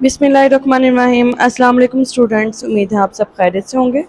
बिस्मिल्लाहिर्रहमानिर्रहीम। अस्सलाम वालेकुम स्टूडेंट्स, उम्मीद है आप सब खैरियत से होंगे।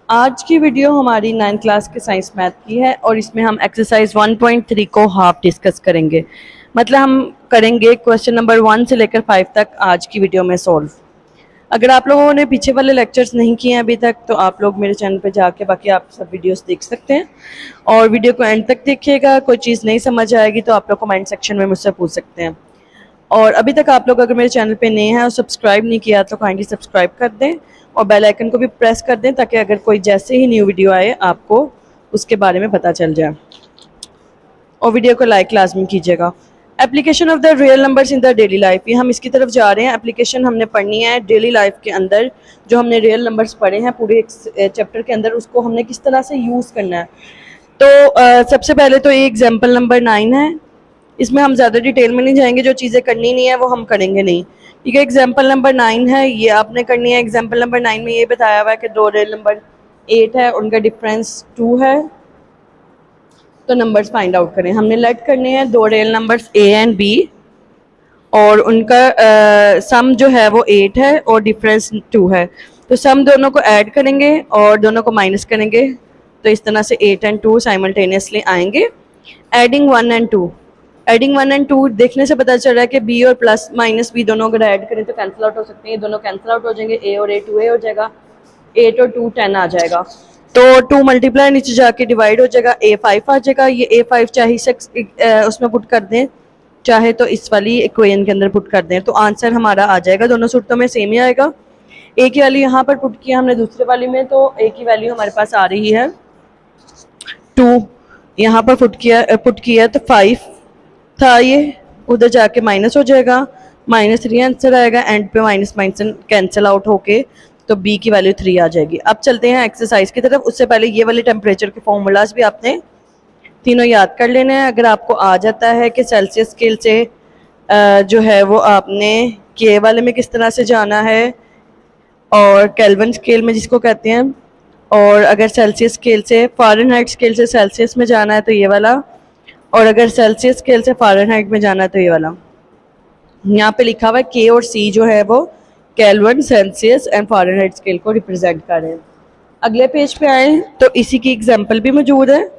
आज की वीडियो हमारी 9th क्लास के साइंस मैथ की है और इसमें हम एक्सरसाइज 1.3 को हाफ डिस्कस करेंगे। मतलब हम करेंगे क्वेश्चन नंबर 1 से लेकर 5 तक आज की वीडियो में सॉल्व। अगर आप लोगों ने पीछे वाले लेक्चर्स नहीं किए हैं अभी तक तो आप लोग मेरे चैनल पे जाके बाकी आप सब वीडियोस देख सकते हैं और वीडियो को एंड तक देखिएगा। कोई चीज़ नहीं समझ आएगी तो आप लोग कमेंट सेक्शन में मुझसे पूछ सकते हैं। और अभी तक आप लोग अगर मेरे चैनल पे नए हैं और सब्सक्राइब नहीं किया तो काइंडली सब्सक्राइब कर दें और बेल आइकन को भी प्रेस कर दें ताकि अगर कोई जैसे ही न्यू वीडियो आए आपको उसके बारे में पता चल जाए। और वीडियो को लाइक लाजमी कीजिएगा। Application of the real numbers in the daily life, ये हम इसकी तरफ जा रहे हैं। एप्लीकेशन हमने पढ़नी है डेली लाइफ के अंदर। जो हमने रियल नंबर्स पढ़े हैं पूरे एक चैप्टर के अंदर, उसको हमने किस तरह से यूज़ करना है। तो सबसे पहले तो ये एग्जाम्पल नंबर 9 है। इसमें हम ज़्यादा डिटेल में नहीं जाएंगे, जो चीज़ें करनी नहीं है वो हम करेंगे नहीं। ठीक है, एग्जाम्पल नंबर 9 है, ये आपने करनी है। एग्जाम्पल नंबर 9 में ये बताया हुआ है कि दो रियल नंबर 8 है, उनका डिफरेंस 2 है, तो नंबर्स फाइंड आउट करें। हमने लेट करने हैं दो real numbers A and B और उनका सम जो है वो 8 है और डिफरेंस 2 है। तो सम दोनों को ऐड करेंगे और दोनों को माइनस करेंगे, तो इस तरह से 8 एंड 2 साइमल्टेनियसली आएंगे। एडिंग 1 एंड 2, एडिंग 1 एंड 2 देखने से पता चल रहा है कि बी और प्लस माइनस बी दोनों अगर ऐड करें तो कैंसिल आउट हो सकते हैं। ये दोनों कैंसिल आउट हो जाएंगे, ए और ए 2 ए हो जाएगा, 8 और 2 10 आ जाएगा। तो 2 मल्टीप्लाई नीचे जाके डिवाइड हो जाएगा, ए 5 आ जाएगा। ये ए 5 चाहे उसमें पुट कर दें चाहे तो इस वाली इक्वेशन के अंदर पुट कर दें, तो आंसर हमारा आ जाएगा। दोनों सूरतों में सेम ही आएगा। ए की वैल्यू यहाँ पर पुट किया हमने दूसरे वाली में, तो ए की वैल्यू हमारे पास आ रही है 2। यहाँ पर पुट किया तो 5 था, ये उधर जाके माइनस हो जाएगा, -3 आंसर आएगा। एंड पे माइनस माइनस कैंसिल आउट होके तो बी की वैल्यू 3 आ जाएगी। अब चलते हैं एक्सरसाइज की तरफ। उससे पहले ये वाले टेम्परेचर के फॉर्मूलाज भी आपने तीनों याद कर लेने हैं। अगर आपको आ जाता है कि सेल्सियस स्केल से जो है वो आपने के वाले में किस तरह से जाना है और केल्विन स्केल में जिसको कहते हैं, और अगर सेल्सियस स्केल से फ़ारेनहाइट स्केल से सेल्सियस में जाना है तो ये वाला, और अगर सेल्सियस स्केल से फ़ारेनहाइट में जाना है तो ये वाला। यहाँ पे लिखा हुआ है के और सी जो है वो kelvin, Celsius and Fahrenheit scale को रिप्रेजेंट कर रहे हैं। अगले पेज पे आए तो इसी की एग्जाम्पल भी मौजूद है।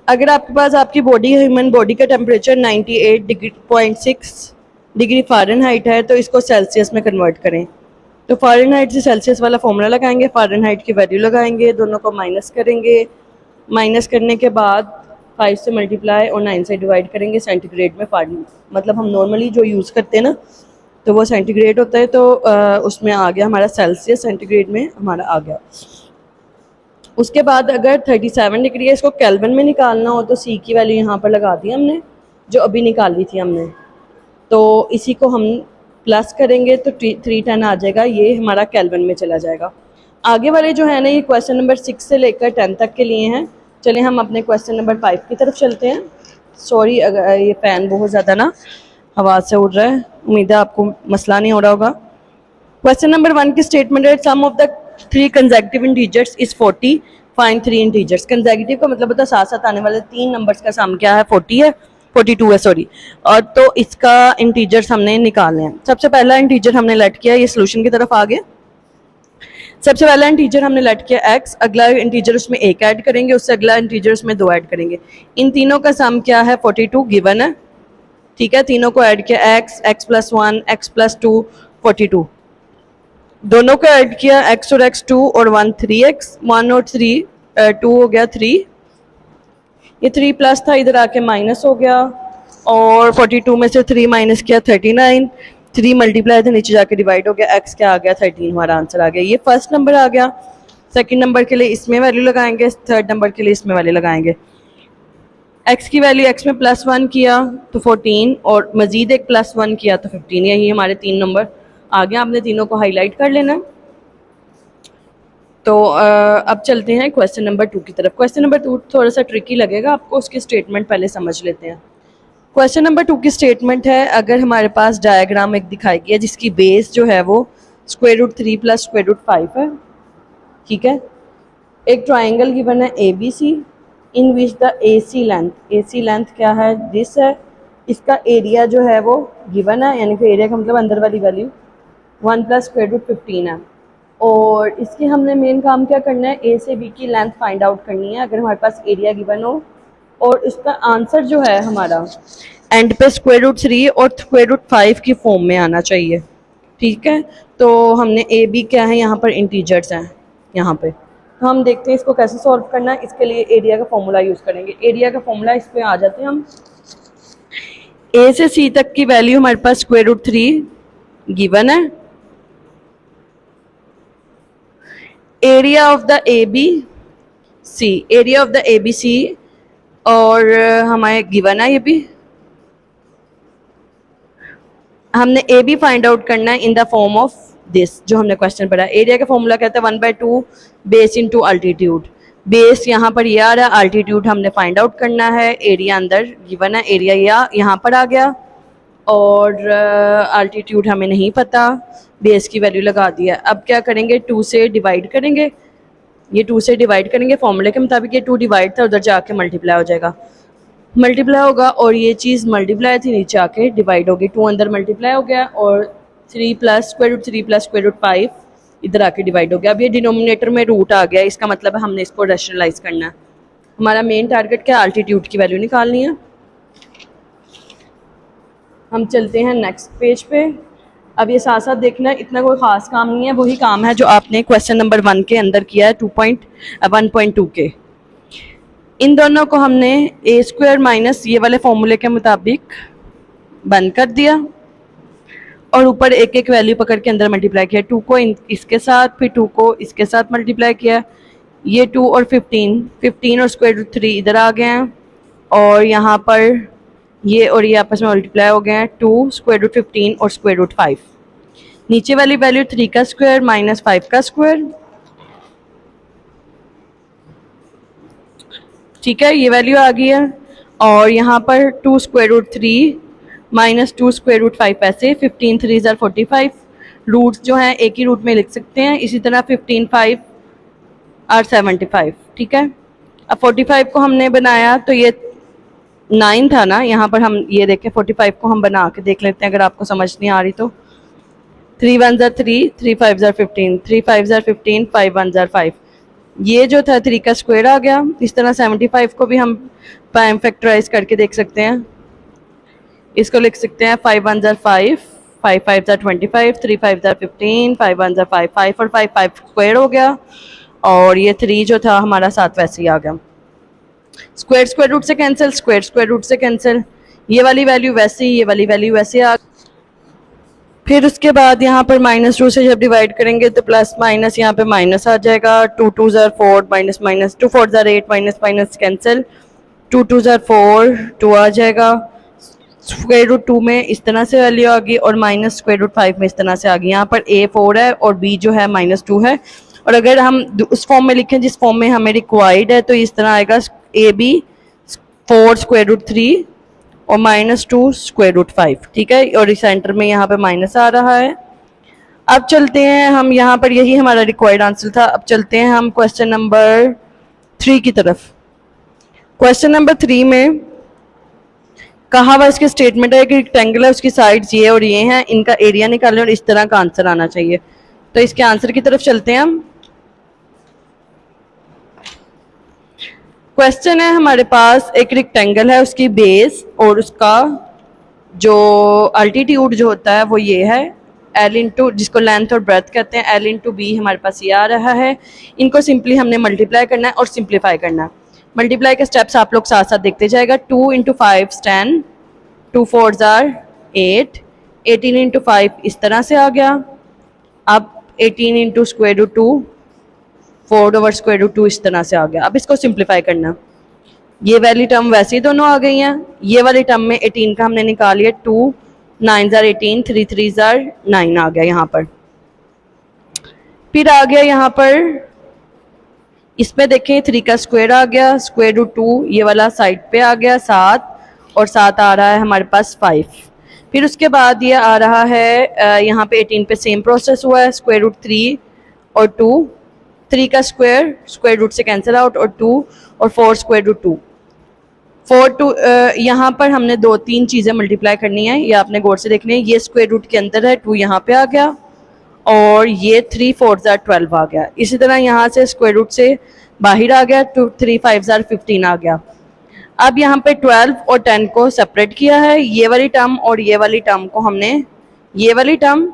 अगर आपके पास आपकी बॉडी, ह्यूमन बॉडी का टेम्परेचर 98.6 डिग्री फ़ारेनहाइट है तो इसको सेल्सियस में कन्वर्ट करें। तो फ़ारेनहाइट से सेल्सियस वाला फॉर्मूला लगाएंगे, फ़ारेनहाइट की वैल्यू लगाएंगे, दोनों को माइनस करेंगे। माइनस करने के बाद 5 से मल्टीप्लाई और 9 से डिवाइड करेंगे सेंटीग्रेड में। मतलब हम नॉर्मली जो यूज़ करते हैं ना तो वो सेंटीग्रेड होता है, तो उसमें आ गया हमारा सेल्सियस, सेंटीग्रेड में हमारा आ गया। उसके बाद अगर 37 डिग्री है, इसको केल्विन में निकालना हो तो सी की वैल्यू यहाँ पर लगा दी हमने जो अभी निकाली थी हमने। तो इसी को हम प्लस करेंगे तो 310 आ जाएगा, ये हमारा केल्विन में चला जाएगा। आगे वाले जो है ना ये क्वेश्चन नंबर 6 से लेकर 10 तक के लिए हैं। चलिए हम अपने क्वेश्चन नंबर 5 की तरफ चलते हैं। सॉरी अगर ये फ़ैन बहुत ज़्यादा ना आवाज़ से उड़ रहा है, उम्मीद है आपको मसला नहीं हो रहा होगा। क्वेश्चन नंबर 1 की स्टेटमेंट है sum of the 3 consecutive integers is 40, find 3 integers. Consecutive का मतलब होता है साथ साथ आने वाले 3 नंबर्स का सम क्या है, 40 है, 42 है सॉरी। और तो इसका इंटीजर्स हमने निकालने हैं। सबसे पहला इंटीजर हमने लेट किया, ये सोल्यूशन की तरफ आ गए। सबसे पहला इंटीजर हमने लेट किया x, अगला इंटीजर उसमें 1 ऐड करेंगे, उससे अगला इंटीजर उसमें 2 ऐड करेंगे। इन तीनों का सम क्या है, 42 गिवन है। ठीक है, तीनों को ऐड किया, x प्लस 1 x प्लस 2 42। दोनों को ऐड किया x और x 2 और 1 3x, 1 और 3 2 हो गया 3, ये 3 प्लस था इधर आके माइनस हो गया, और 42 में से 3 माइनस किया 39, 3 मल्टीप्लाई थे नीचे जाके डिवाइड हो गया, x क्या आ गया 13, हमारा आंसर आ गया। ये फर्स्ट नंबर आ गया। सेकंड नंबर के लिए इसमें वैल्यू लगाएंगे, थर्ड नंबर के लिए इसमें वैल्यू लगाएंगे। x की वैल्यू x में +1 किया तो 14 और मजीद एक +1 किया तो 15, यही हमारे 3 नंबर आ गया। आपने तीनों को हाईलाइट कर लेना। तो अब चलते हैं क्वेश्चन नंबर 2 की तरफ। क्वेश्चन नंबर 2 थोड़ा सा ट्रिकी लगेगा आपको, उसकी स्टेटमेंट पहले समझ लेते हैं। क्वेश्चन नंबर 2 की स्टेटमेंट है, अगर हमारे पास डायग्राम एक दिखाई गया जिसकी बेस जो है वो √3 + √5 है। ठीक है, एक ट्राइंगल गिवन है ABC in which the AC length क्या है, दिस है, इसका एरिया जो है वो गिवन है, यानी कि एरिया का मतलब अंदर वाली वैल्यू 1 + √15 है। और इसके हमने मेन काम क्या करना है, ए से बी की लेंथ फाइंड आउट करनी है अगर हमारे पास एरिया गिवन हो, और इसका आंसर जो है हमारा एंड पे √3 और √5 की फॉर्म में आना चाहिए। ठीक है, तो हमने ए बी क्या है, यहाँ पर इंटीजर्स हैं यहाँ पे, तो हम देखते हैं इसको कैसे सॉल्व करना है। इसके लिए एरिया का फॉर्मूला यूज़ करेंगे। एरिया का फॉर्मूला, इस पे आ जाते हैं हम। ए से सी तक की वैल्यू हमारे पास √3 गिवन है। Area of the A B C, area of the A B C और हमारे गिवन है, ये भी हमने ए बी फाइंड आउट करना है in the form of this, जो हमने क्वेश्चन पढ़ा। एरिया का फॉर्मूला कहता है 1/2 बेस इंटू अल्टीट्यूड। बेस यहाँ पर ये आ रहा है, अल्टीट्यूड हमने फाइंड आउट करना है। एरिया अंदर गिवन है, एरिया यहाँ पर आ गया, और अल्टीट्यूड हमें नहीं पता, बेस की वैल्यू लगा दिया। अब क्या करेंगे, 2 से डिवाइड करेंगे, ये 2 से डिवाइड करेंगे फॉर्मूले के मुताबिक। ये 2 डिवाइड था, उधर जाके मल्टीप्लाई हो जाएगा, मल्टीप्लाई होगा, और ये चीज़ मल्टीप्लाई थी, नीचे आके डिवाइड होगी। 2 अंदर मल्टीप्लाई हो गया, और 3 + √3 + √5 इधर आके डिवाइड हो गया। अब ये डिनोमिनेटर में रूट आ गया, इसका मतलब है हमने इसको रैशनलाइज करना है। हमारा मेन टारगेट क्या है, अल्टीट्यूड की वैल्यू निकालनी है। हम चलते हैं नेक्स्ट पेज पे। अब ये साथ साथ देखना है, इतना कोई ख़ास काम नहीं है, वही काम है जो आपने क्वेश्चन नंबर 1 के अंदर किया है 1.2 के। इन दोनों को हमने a² माइनस ये वाले फॉर्मूले के मुताबिक बंद कर दिया, और ऊपर एक एक वैल्यू पकड़ के अंदर मल्टीप्लाई किया। 2 को इसके साथ, फिर 2 को इसके साथ मल्टीप्लाई किया। ये 2 और 15 और √3 इधर आ गए हैं, और यहाँ पर ये और ये आपस में मल्टीप्लाई हो गए हैं। 2 √15 और √5। नीचे वाली वैल्यू 3 का स्क्वायर माइनस 5 का स्क्वायर, ठीक है, ये वैल्यू आ गई है। और यहाँ पर 2 √3 माइनस 2 √5 ऐसे 15 3 = 45। रूट्स जो हैं एक ही रूट में लिख सकते हैं। इसी तरह 15 5 और 75, ठीक है। अब 45 को हमने बनाया तो ये 9 था ना, यहाँ पर हम ये देखें 45 को हम बना के देख लेते हैं अगर आपको समझ नहीं आ रही तो। 3 1 = 3, 3 5 = 15, 3 5 = 15, 5 1 = 5। ये जो था 3 का स्क्वायर आ गया। इस तरह 75 को भी हम प्राइम फैक्टराइज करके देख सकते हैं। इसको लिख सकते हैं 5 1 = 5, 5 5 = 25, 3 5 = 15, 5 1 = 5, 5 और 5 5 स्क्वायर हो गया, और ये 3 जो था हमारा साथ वैसे ही आ गया। स्क्वायर स्क्वायर रूट से कैंसिल, स्क्वायर स्क्वायर रूट से कैंसिल, ये वाली वैल्यू वैसे ही, ये वाली वैल्यू वैसे आ। फिर उसके बाद यहाँ पर -2 से जब डिवाइड करेंगे तो प्लस माइनस यहाँ पे माइनस आ जाएगा। 2 2 = 4, minus minus 2 4 = 8, minus minus cancel, 2 2 = 4, 2 आ जाएगा। √2 में इस तरह से वैल्यू आ गई, और माइनस √5 में इस तरह से आ गई। यहाँ पर a 4 है और b जो है -2 है, और अगर हम उस फॉर्म में लिखें जिस फॉर्म में हमें रिक्वायर्ड है तो इस तरह आएगा ab 4 √3 और -2 √5, ठीक है। और इस सेंटर में यहाँ पे माइनस आ रहा है। अब चलते हैं हम, यहाँ पर यही हमारा रिक्वायर्ड आंसर था। अब चलते हैं हम क्वेश्चन नंबर 3 की तरफ। क्वेश्चन नंबर 3 में कहा हुआ इसके स्टेटमेंट है कि रेक्टेंगल है, उसकी साइड्स ये और ये हैं, इनका एरिया निकालें और इस तरह का आंसर आना चाहिए। तो इसके आंसर की तरफ चलते हैं हम। क्वेश्चन है हमारे पास, एक रेक्टेंगल है, उसकी बेस और उसका जो अल्टीट्यूड जो होता है वो ये है L इंटू, जिसको लेंथ और ब्रेथ कहते हैं, L इंटू बी हमारे पास ये आ रहा है। इनको सिंपली हमने मल्टीप्लाई करना है और सिंप्लीफाई करना है। मल्टीप्लाई के स्टेप्स आप लोग साथ साथ देखते जाएगा। 2 × 5 = 10, 2 4 = 8, 18 × 5 इस तरह से आ गया। अब 18 × √2, 4/√2 इस तरह से आ गया। अब इसको सिंप्लीफाई करना, ये वाली टर्म वैसे ही दोनों आ गई हैं। ये वाली टर्म में 18 का हमने निकाल लिया, 2 9 = 18, 3 3 = 9 आ गया यहाँ पर। फिर आ गया यहाँ पर, इसमें देखें 3 का स्क्वायर आ गया, √2 ये वाला साइड पे आ गया 7, और 7 आ रहा है हमारे पास 5। फिर उसके बाद ये आ रहा है यहाँ पे 18 पे सेम प्रोसेस हुआ है, √3 और 2, 3 का स्क्वायर, स्क्वायर रूट से कैंसिल आउट, और 2 और 4 √2, 4 टू यहाँ पर हमने 2-3 चीज़ें मल्टीप्लाई करनी है, ये आपने गौर से देखनी है। ये स्क्वायर रूट के अंदर है, 2 यहाँ पे आ गया और ये 3 4 जार 12 आ गया। इसी तरह यहाँ से स्क्वायर रूट से बाहर आ गया, 2 3 5 जार 15 आ गया। अब यहाँ पे 12 और 10 को सेपरेट किया है, ये वाली टर्म और ये वाली टर्म को हमने, ये वाली टर्म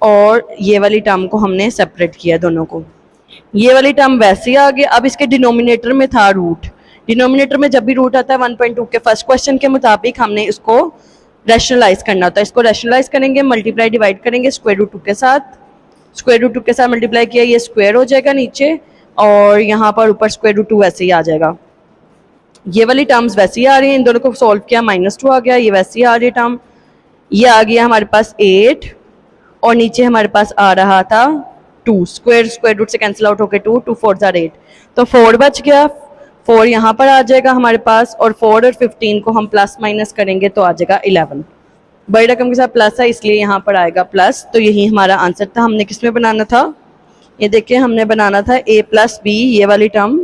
और ये वाली टर्म को हमने सेपरेट किया दोनों को। ये वाली टर्म वैसे ही आ गई। अब इसके डिनोमिनेटर में था रूट, डिनोमिनेटर में जब भी रूट आता है 1.2 के फर्स्ट क्वेश्चन के मुताबिक हमने इसको रैशनलाइज करना होता है। इसको रैशनलाइज करेंगे, मल्टीप्लाई डिवाइड करेंगे स्क्वायर रूट 2 के साथ, स्क्वायर रूट 2 के साथ मल्टीप्लाई किया, ये स्क्वायर हो जाएगा नीचे और यहाँ पर ऊपर स्क्वायर रूट 2 वैसे ही आ जाएगा। ये वाली टर्म्स वैसे ही आ रही हैं, इन दोनों को सॉल्व किया -2 आ गया, ये वैसे ही आ रही है टर्म। ये आ गया हमारे पास 8 और नीचे हमारे पास आ रहा था 2, स्क्वायर रूट से कैंसिल आउट होकर 2 4 जार 8, तो 4 बच गया। 4 यहाँ पर आ जाएगा हमारे पास और 4 और 15 को हम प्लस माइनस करेंगे तो आ जाएगा 11। बड़ी रकम के साथ प्लस है इसलिए यहाँ पर आएगा प्लस। तो यही हमारा आंसर था। हमने किस में बनाना था, ये देखिए हमने बनाना था a प्लस बी, ये वाली term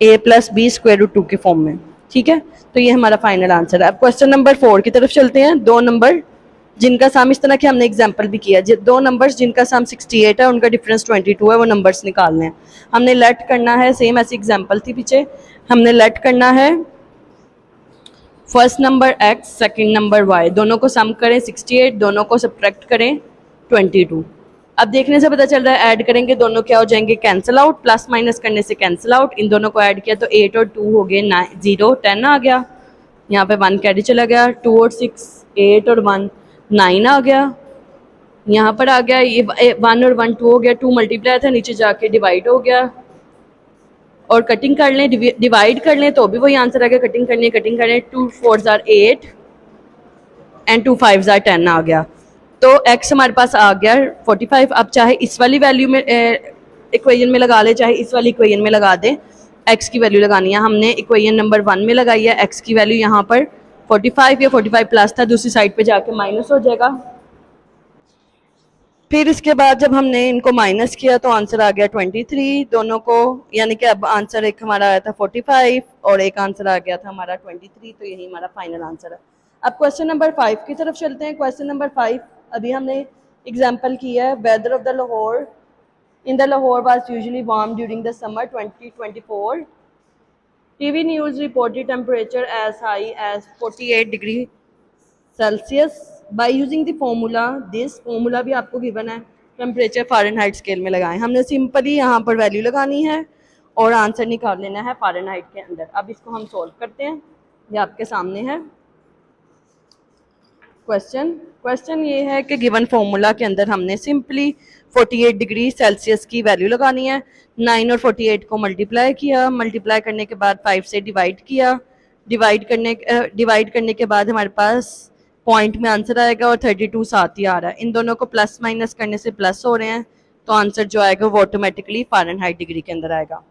a plus B square root 2 के फॉर्म में। ठीक है, तो ये हमारा फाइनल आंसर है। अब क्वेश्चन नंबर 4 की तरफ चलते हैं। 2 नंबर जिनका सम, इस तरह के हमने एग्जाम्पल भी किया, 2 नंबर्स जिनका सम 68 है, उनका डिफरेंस 22 है, वो नंबर्स निकालने हैं। हमने लेट करना है, सेम ऐसी एग्जाम्पल थी पीछे, हमने लेट करना है first number x, second number y, दोनों को सम करें 68, दोनों को सब्ट्रैक्ट करें 22। अब देखने से पता चल रहा है ऐड करेंगे दोनों क्या हो जाएंगे, कैंसिल आउट, प्लस माइनस करने से कैंसिल आउट। इन दोनों को ऐड किया तो 8 और 2 हो गए 0, 10 आ गया, यहाँ पे 1 कैरी चला गया, 2 और 6 8 और 1 9 आ गया, यहाँ पर आ गया ये 1 और 1 2 हो गया, 2 मल्टीप्लाई था नीचे जाके डिवाइड हो गया, और कटिंग कर लें डिवाइड कर लें तो भी वही आंसर आ गया। कटिंग करनी है, कटिंग करें, 2 4 जार 8 एंड 2 5 जार 10 आ गया। तो x हमारे पास आ गया 45। अब चाहे इस वाली वैल्यू में इक्वेशन में लगा ले, चाहे इस वाली इक्वेशन में लगा दें, x की वैल्यू लगानी है। हमने इक्वेशन नंबर 1 में लगाई है, x की वैल्यू यहाँ पर 45 या 45 प्लस था, दूसरी साइड पे जाके माइनस हो जाएगा। फिर इसके बाद जब हमने इनको माइनस किया तो आंसर आ गया 23 दोनों को, यानी कि अब आंसर एक हमारा आया था 45 और एक आंसर आ गया था हमारा 23। तो यही हमारा फाइनल आंसर है। अब क्वेश्चन नंबर 5 की तरफ चलते हैं। क्वेश्चन नंबर 5 अभी हमने एग्जाम्पल किया है, weather of the Lahore in the Lahore was usually warm during the summer 2024। TV news reported temperature as high as 48 degree Celsius by using the formula this. Formula भी आपको गिवन है, टेम्परेचर फ़ारेनहाइट स्केल में लगाएं। हमने simply यहाँ पर value लगानी है और आंसर निकाल लेना है फ़ारेनहाइट के अंदर। अब इसको हम सॉल्व करते हैं, ये आपके सामने है क्वेश्चन ये है कि गिवन फॉर्मूला के अंदर हमने सिंपली 48 डिग्री सेल्सियस की वैल्यू लगानी है। 9 और 48 को मल्टीप्लाई किया, मल्टीप्लाई करने के बाद 5 से डिवाइड किया, डिवाइड करने के बाद हमारे पास पॉइंट में आंसर आएगा और 32 साथ ही आ रहा है। इन दोनों को प्लस माइनस करने से प्लस हो रहे हैं, तो आंसर जो आएगा वो ऑटोमेटिकली फ़ारेनहाइट डिग्री के अंदर आएगा।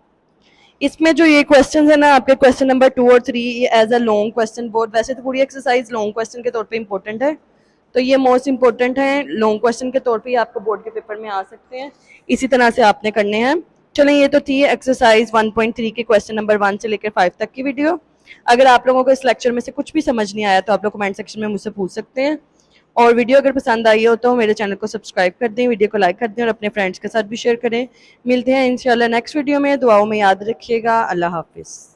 इसमें जो ये क्वेश्चन है ना आपके, क्वेश्चन नंबर 2 और 3, ये as a long question, board वैसे तो पूरी एक्सरसाइज लॉन्ग क्वेश्चन के तौर पे इंपॉर्टेंट है, तो ये मोस्ट इंपॉर्टेंट है, लॉन्ग क्वेश्चन के तौर पे ही आपको बोर्ड के पेपर में आ सकते हैं। इसी तरह से आपने करने हैं। चलें, ये तो थी एक्सरसाइज 1.3 के क्वेश्चन नंबर 1 से लेकर 5 तक की वीडियो। अगर आप लोगों को इस लेक्चर में से कुछ भी समझ नहीं आया तो आप लोग कमेंट सेक्शन में मुझसे पूछ सकते हैं। और वीडियो अगर पसंद आई हो तो मेरे चैनल को सब्सक्राइब कर दें, वीडियो को लाइक कर दें और अपने फ्रेंड्स के साथ भी शेयर करें। मिलते हैं इंशाल्लाह नेक्स्ट वीडियो में। दुआओं में याद रखिएगा। अल्लाह हाफिज़।